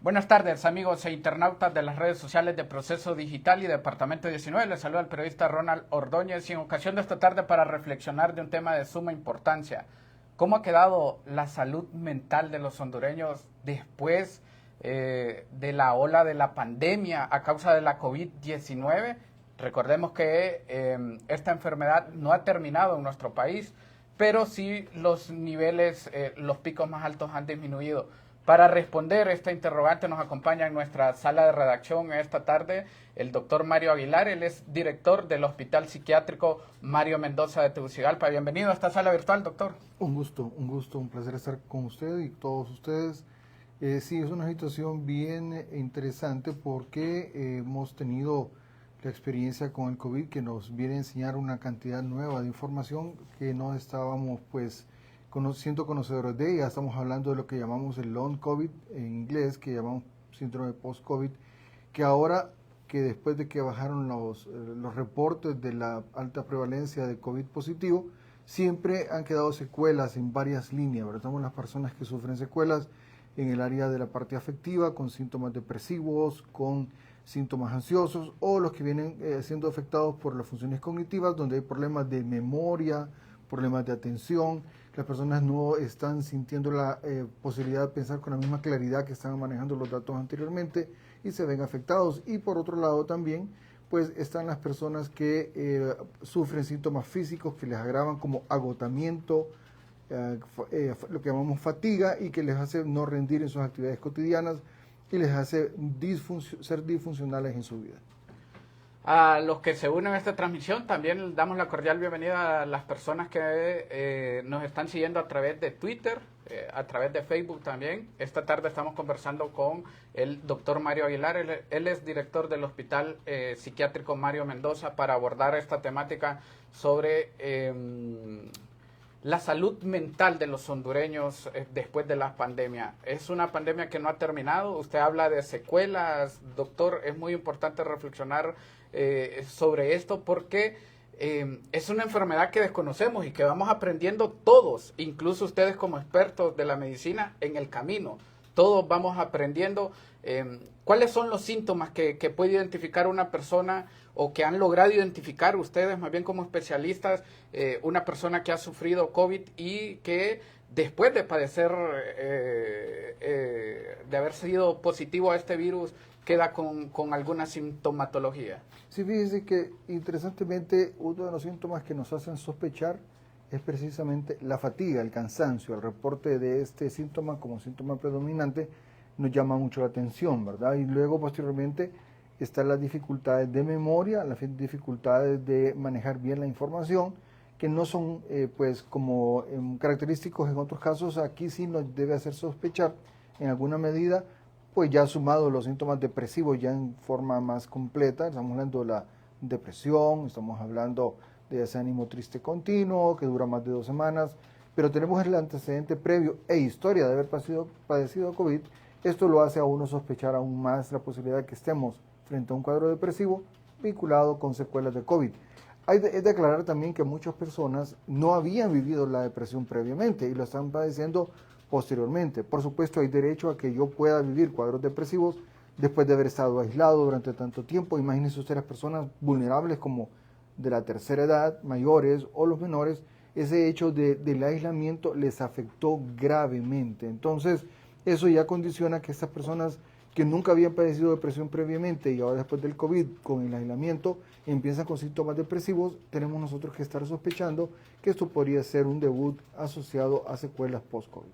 Buenas tardes, amigos e internautas de las redes sociales de Proceso Digital y Departamento 19. Les saluda el periodista Ronald Ordóñez y en ocasión de esta tarde para reflexionar de un tema de suma importancia. ¿Cómo ha quedado la salud mental de los hondureños después de la ola de la pandemia a causa de la COVID-19? Recordemos que esta enfermedad no ha terminado en nuestro país, pero sí los niveles, los picos más altos han disminuido. Para responder esta interrogante nos acompaña en nuestra sala de redacción esta tarde el doctor Mario Aguilar. Él es director del Hospital Psiquiátrico Mario Mendoza de Tegucigalpa. Bienvenido a esta sala virtual, doctor. Un gusto, un placer estar con usted y todos ustedes. Sí, es una situación bien interesante porque hemos tenido la experiencia con el COVID que nos viene a enseñar una cantidad nueva de información que no estábamos siendo conocedores de ella. Estamos hablando de lo que llamamos el long COVID en inglés, que llamamos síndrome post-COVID, que ahora que después de que bajaron los reportes de la alta prevalencia de COVID positivo, siempre han quedado secuelas en varias líneas, ¿verdad? Estamos las personas que sufren secuelas en el área de la parte afectiva, con síntomas depresivos, con síntomas ansiosos, o los que vienen siendo afectados por las funciones cognitivas, donde hay problemas de memoria, problemas de atención. Las personas no están sintiendo la posibilidad de pensar con la misma claridad que estaban manejando los datos anteriormente y se ven afectados. Y por otro lado también, pues están las personas que sufren síntomas físicos que les agravan como agotamiento, lo que llamamos fatiga y que les hace no rendir en sus actividades cotidianas y les hace ser disfuncionales en su vida. A los que se unen a esta transmisión también damos la cordial bienvenida a las personas que nos están siguiendo a través de Twitter, a través de Facebook también. Esta tarde estamos conversando con el doctor Mario Aguilar. Él es director del Hospital Psiquiátrico Mario Mendoza para abordar esta temática sobre la salud mental de los hondureños después de la pandemia. Es una pandemia que no ha terminado. Usted habla de secuelas, doctor. Es muy importante reflexionar sobre esto porque es una enfermedad que desconocemos y que vamos aprendiendo todos, incluso ustedes como expertos de la medicina, en el camino. Todos vamos aprendiendo cuáles son los síntomas que puede identificar una persona o que han logrado identificar ustedes, más bien como especialistas, una persona que ha sufrido COVID y que después de padecer, de haber sido positivo a este virus, queda con alguna sintomatología. Sí, fíjese que interesantemente uno de los síntomas que nos hacen sospechar es precisamente la fatiga, el cansancio. El reporte de este síntoma como síntoma predominante nos llama mucho la atención, ¿verdad? Y luego posteriormente están las dificultades de memoria, las dificultades de manejar bien la información, que no son pues como característicos en otros casos. Aquí sí nos debe hacer sospechar en alguna medida, pues ya sumado los síntomas depresivos ya en forma más completa. Estamos hablando de la depresión, estamos hablando de ese ánimo triste continuo que dura más de 2 semanas, pero tenemos el antecedente previo e historia de haber padecido COVID. Esto lo hace a uno sospechar aún más la posibilidad de que estemos frente a un cuadro depresivo vinculado con secuelas de COVID. Es de aclarar también que muchas personas no habían vivido la depresión previamente y lo están padeciendo posteriormente. Por supuesto, hay derecho a que yo pueda vivir cuadros depresivos después de haber estado aislado durante tanto tiempo. Imagínense ustedes las personas vulnerables como de la tercera edad, mayores o los menores, ese hecho del aislamiento les afectó gravemente. Entonces, eso ya condiciona que estas personas que nunca habían padecido depresión previamente y ahora después del COVID, con el aislamiento, empiezan con síntomas depresivos, tenemos nosotros que estar sospechando que esto podría ser un debut asociado a secuelas post-COVID.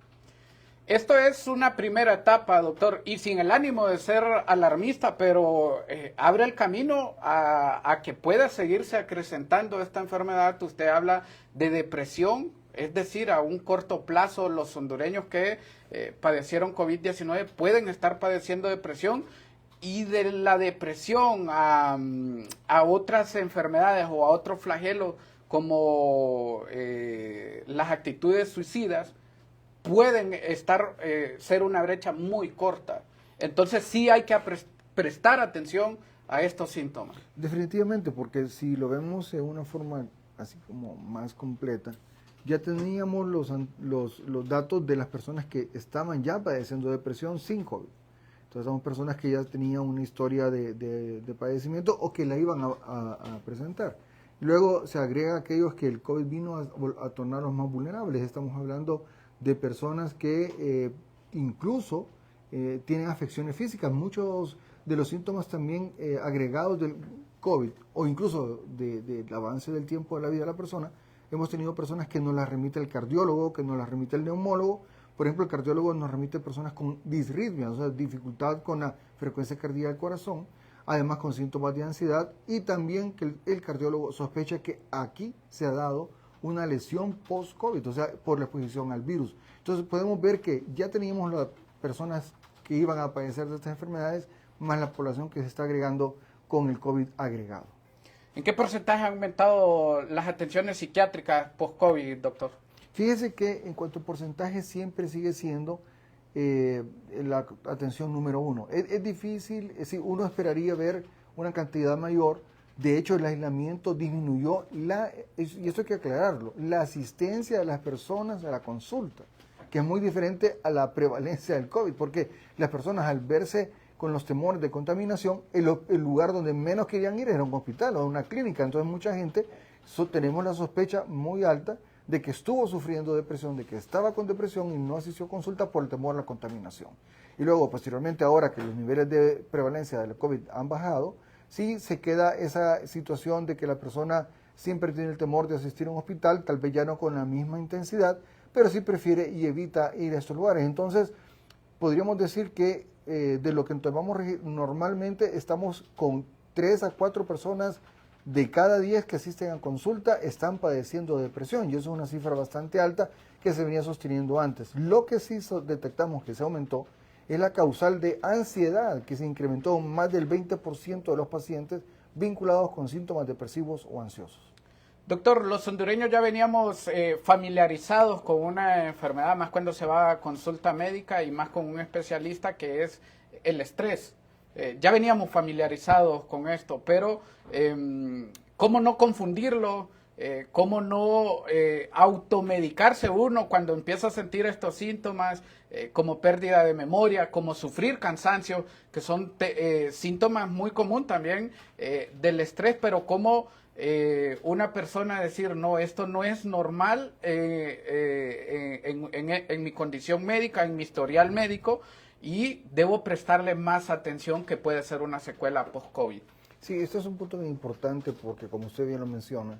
Esto es una primera etapa, doctor, y sin el ánimo de ser alarmista, pero abre el camino a que pueda seguirse acrecentando esta enfermedad. Usted habla de depresión, es decir, a un corto plazo los hondureños que padecieron COVID-19 pueden estar padeciendo depresión, y de la depresión a otras enfermedades o a otros flagelos como las actitudes suicidas, pueden ser una brecha muy corta. Entonces sí hay que prestar atención a estos síntomas. Definitivamente, porque si lo vemos de una forma así como más completa, ya teníamos los datos de las personas que estaban ya padeciendo depresión sin COVID. Entonces son personas que ya tenían una historia de padecimiento o que la iban a presentar. Luego se agrega aquellos que el COVID vino a tornarlos más vulnerables. Estamos hablando de personas que incluso tienen afecciones físicas. Muchos de los síntomas también agregados del COVID o incluso del avance del tiempo de la vida de la persona, hemos tenido personas que nos las remite el cardiólogo, que nos las remite el neumólogo. Por ejemplo, el cardiólogo nos remite personas con disritmia, o sea, dificultad con la frecuencia cardíaca del corazón, además con síntomas de ansiedad, y también que el cardiólogo sospecha que aquí se ha dado una lesión post-COVID, o sea, por la exposición al virus. Entonces podemos ver que ya teníamos las personas que iban a padecer de estas enfermedades, más la población que se está agregando con el COVID agregado. ¿En qué porcentaje han aumentado las atenciones psiquiátricas post-COVID, doctor? Fíjese que en cuanto a porcentaje siempre sigue siendo la atención número uno. Es difícil, es decir, uno esperaría ver una cantidad mayor. De hecho, el aislamiento disminuyó, y esto hay que aclararlo, la asistencia de las personas a la consulta, que es muy diferente a la prevalencia del COVID, porque las personas al verse con los temores de contaminación, el lugar donde menos querían ir era un hospital o una clínica. Entonces mucha gente, tenemos la sospecha muy alta de que estuvo sufriendo depresión, de que estaba con depresión y no asistió a consulta por el temor a la contaminación. Y luego, posteriormente, ahora que los niveles de prevalencia del COVID han bajado, sí se queda esa situación de que la persona siempre tiene el temor de asistir a un hospital, tal vez ya no con la misma intensidad, pero sí prefiere y evita ir a estos lugares. Entonces, podríamos decir que de lo que tomamos normalmente estamos con 3 a 4 personas de cada 10 que asisten a consulta están padeciendo depresión, y eso es una cifra bastante alta que se venía sosteniendo antes. Lo que sí detectamos que se aumentó es la causal de ansiedad, que se incrementó en más del 20% de los pacientes vinculados con síntomas depresivos o ansiosos. Doctor, los hondureños ya veníamos familiarizados con una enfermedad, más cuando se va a consulta médica y más con un especialista, que es el estrés. Ya veníamos familiarizados con esto, pero ¿cómo no confundirlo? ¿Cómo no automedicarse uno cuando empieza a sentir estos síntomas, como pérdida de memoria, como sufrir cansancio, que son síntomas muy común también del estrés, pero cómo una persona decir, no, esto no es normal en mi condición médica, en mi historial médico, y debo prestarle más atención, que puede ser una secuela post-COVID? Sí, esto es un punto muy importante porque, como usted bien lo menciona,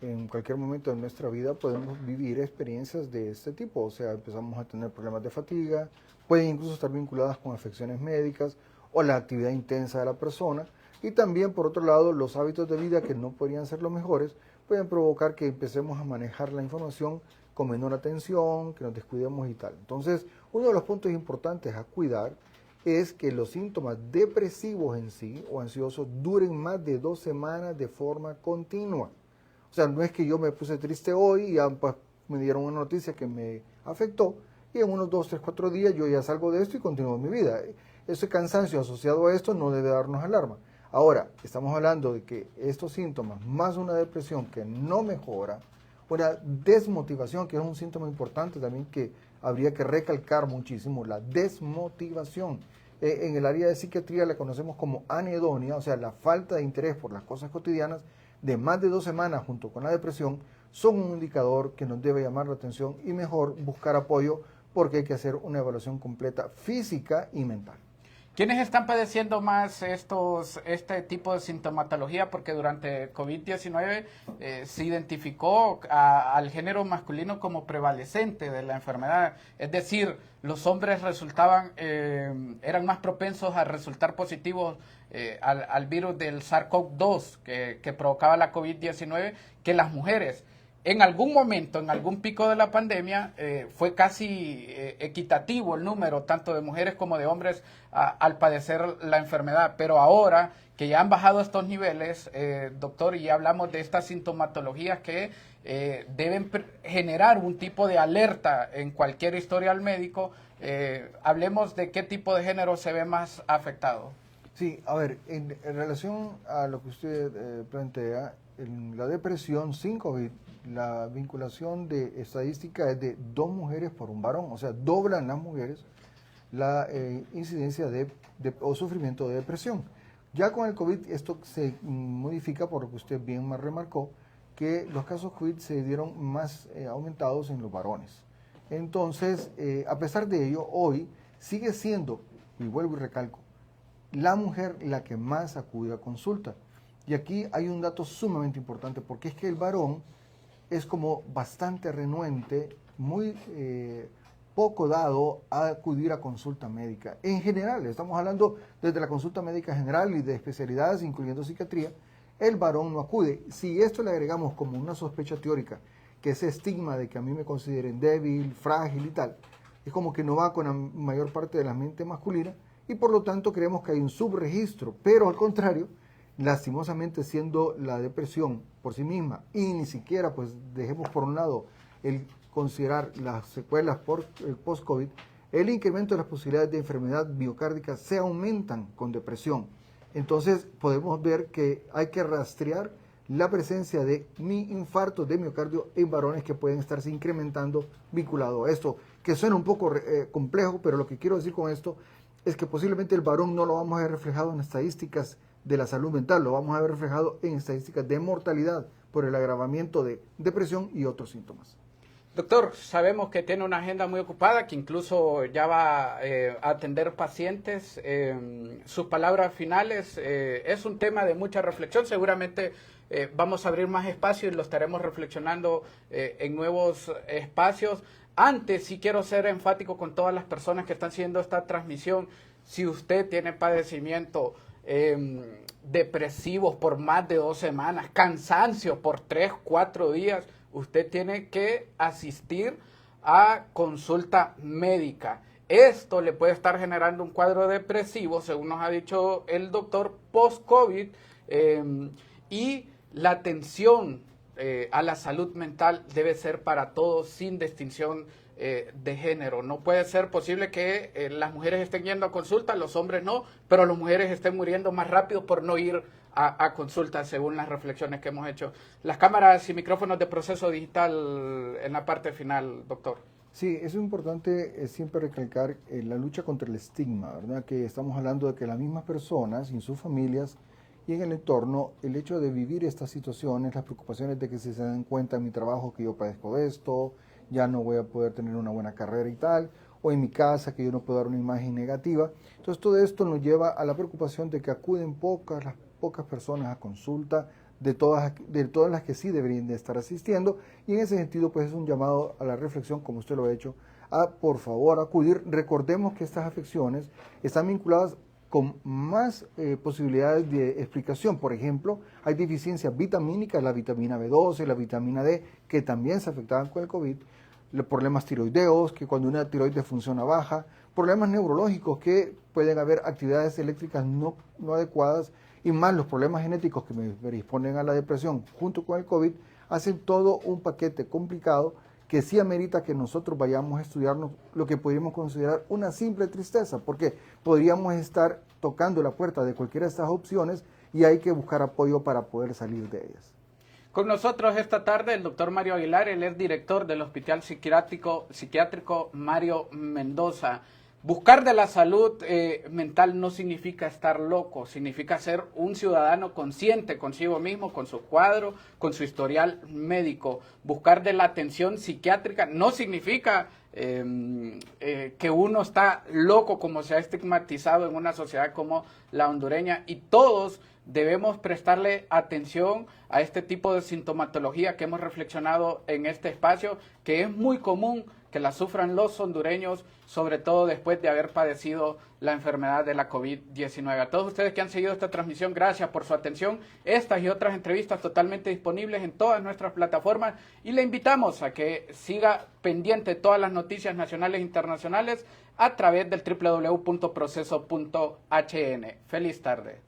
en cualquier momento de nuestra vida podemos vivir experiencias de este tipo, o sea, empezamos a tener problemas de fatiga, pueden incluso estar vinculadas con afecciones médicas o la actividad intensa de la persona, y también, por otro lado, los hábitos de vida, que no podrían ser los mejores, pueden provocar que empecemos a manejar la información con menor atención, que nos descuidemos y tal. Entonces, uno de los puntos importantes a cuidar es que los síntomas depresivos en sí o ansiosos duren más de 2 semanas de forma continua. O sea, no es que yo me puse triste hoy y ya, pues, me dieron una noticia que me afectó y en unos 2, 3, 4 días yo ya salgo de esto y continúo mi vida. Ese cansancio asociado a esto no debe darnos alarma. Ahora, estamos hablando de que estos síntomas, más una depresión que no mejora, una desmotivación, que es un síntoma importante también que habría que recalcar muchísimo, la desmotivación. En el área de psiquiatría la conocemos como anedonia, o sea, la falta de interés por las cosas cotidianas, de más de 2 semanas junto con la depresión, son un indicador que nos debe llamar la atención y mejor buscar apoyo, porque hay que hacer una evaluación completa física y mental. ¿Quiénes están padeciendo más este tipo de sintomatología? Porque durante COVID-19 se identificó al género masculino como prevalecente de la enfermedad. Es decir, los hombres eran más propensos a resultar positivos al virus del SARS-CoV-2 que provocaba la COVID-19 que las mujeres. En algún momento, en algún pico de la pandemia, fue casi equitativo el número, tanto de mujeres como de hombres, al padecer la enfermedad. Pero ahora que ya han bajado estos niveles, doctor, y ya hablamos de estas sintomatologías que deben generar un tipo de alerta en cualquier historial médico, hablemos de qué tipo de género se ve más afectado. Sí, a ver, en relación a lo que usted plantea, en la depresión sin COVID, la vinculación de estadística es de 2 mujeres por un varón, o sea, doblan las mujeres la incidencia o sufrimiento de depresión. Ya con el COVID esto se modifica por lo que usted bien más remarcó, que los casos COVID se dieron más aumentados en los varones. Entonces, a pesar de ello, hoy sigue siendo, y vuelvo y recalco, la mujer la que más acude a consulta. Y aquí hay un dato sumamente importante, porque es que el varón es como bastante renuente, muy poco dado a acudir a consulta médica. En general, estamos hablando desde la consulta médica general y de especialidades, incluyendo psiquiatría, el varón no acude. Si esto le agregamos como una sospecha teórica, que ese estigma de que a mí me consideren débil, frágil y tal, es como que no va con la mayor parte de la mente masculina y por lo tanto creemos que hay un subregistro, pero al contrario, lastimosamente siendo la depresión por sí misma y ni siquiera pues dejemos por un lado el considerar las secuelas por el post-COVID, el incremento de las posibilidades de enfermedad miocárdica se aumentan con depresión. Entonces podemos ver que hay que rastrear la presencia de infartos de miocardio en varones que pueden estarse incrementando vinculado a esto, que suena un poco complejo, pero lo que quiero decir con esto es que posiblemente el varón no lo vamos a ver reflejado en estadísticas de la salud mental, lo vamos a ver reflejado en estadísticas de mortalidad por el agravamiento de depresión y otros síntomas. Doctor, sabemos que tiene una agenda muy ocupada, que incluso ya va a atender pacientes. Sus palabras finales, es un tema de mucha reflexión, seguramente vamos a abrir más espacio y lo estaremos reflexionando en nuevos espacios. Antes, sí quiero ser enfático con todas las personas que están siguiendo esta transmisión. Si usted tiene padecimiento depresivos por más de 2 semanas, cansancio por 3, 4 días, usted tiene que asistir a consulta médica. Esto le puede estar generando un cuadro depresivo, según nos ha dicho el doctor, post-COVID, y la atención a la salud mental debe ser para todos, sin distinción de género. No puede ser posible que las mujeres estén yendo a consulta, los hombres no, pero las mujeres estén muriendo más rápido por no ir a consulta, según las reflexiones que hemos hecho. Las cámaras y micrófonos de Proceso Digital en la parte final, doctor. Sí, es importante siempre recalcar la lucha contra el estigma, ¿verdad? Que estamos hablando de que las mismas personas y sus familias y en el entorno, el hecho de vivir estas situaciones, las preocupaciones de que si se dan cuenta en mi trabajo que yo padezco de esto, ya no voy a poder tener una buena carrera y tal, o en mi casa que yo no puedo dar una imagen negativa. Entonces todo esto nos lleva a la preocupación de que acuden las pocas personas a consulta, de todas las que sí deberían de estar asistiendo, y en ese sentido pues es un llamado a la reflexión, como usted lo ha hecho, a por favor acudir. Recordemos que estas afecciones están vinculadas con más posibilidades de explicación. Por ejemplo, hay deficiencias vitamínicas, la vitamina B12, la vitamina D, que también se afectaban con el COVID, los problemas tiroideos, que cuando una tiroides funciona baja, problemas neurológicos, que pueden haber actividades eléctricas no adecuadas, y más los problemas genéticos que me predisponen a la depresión junto con el COVID, hacen todo un paquete complicado que sí amerita que nosotros vayamos a estudiarnos lo que podríamos considerar una simple tristeza, porque podríamos estar tocando la puerta de cualquiera de estas opciones y hay que buscar apoyo para poder salir de ellas. Con nosotros esta tarde el doctor Mario Aguilar, él es director del Hospital Psiquiátrico Mario Mendoza. Buscar de la salud mental no significa estar loco, significa ser un ciudadano consciente consigo mismo, con su cuadro, con su historial médico. Buscar de la atención psiquiátrica no significa que uno está loco, como se ha estigmatizado en una sociedad como la hondureña, y todos debemos prestarle atención a este tipo de sintomatología que hemos reflexionado en este espacio, que es muy común que la sufran los hondureños, sobre todo después de haber padecido la enfermedad de la COVID-19. A todos ustedes que han seguido esta transmisión, gracias por su atención. Estas y otras entrevistas totalmente disponibles en todas nuestras plataformas, y le invitamos a que siga pendiente de todas las noticias nacionales e internacionales a través del www.proceso.hn. Feliz tarde.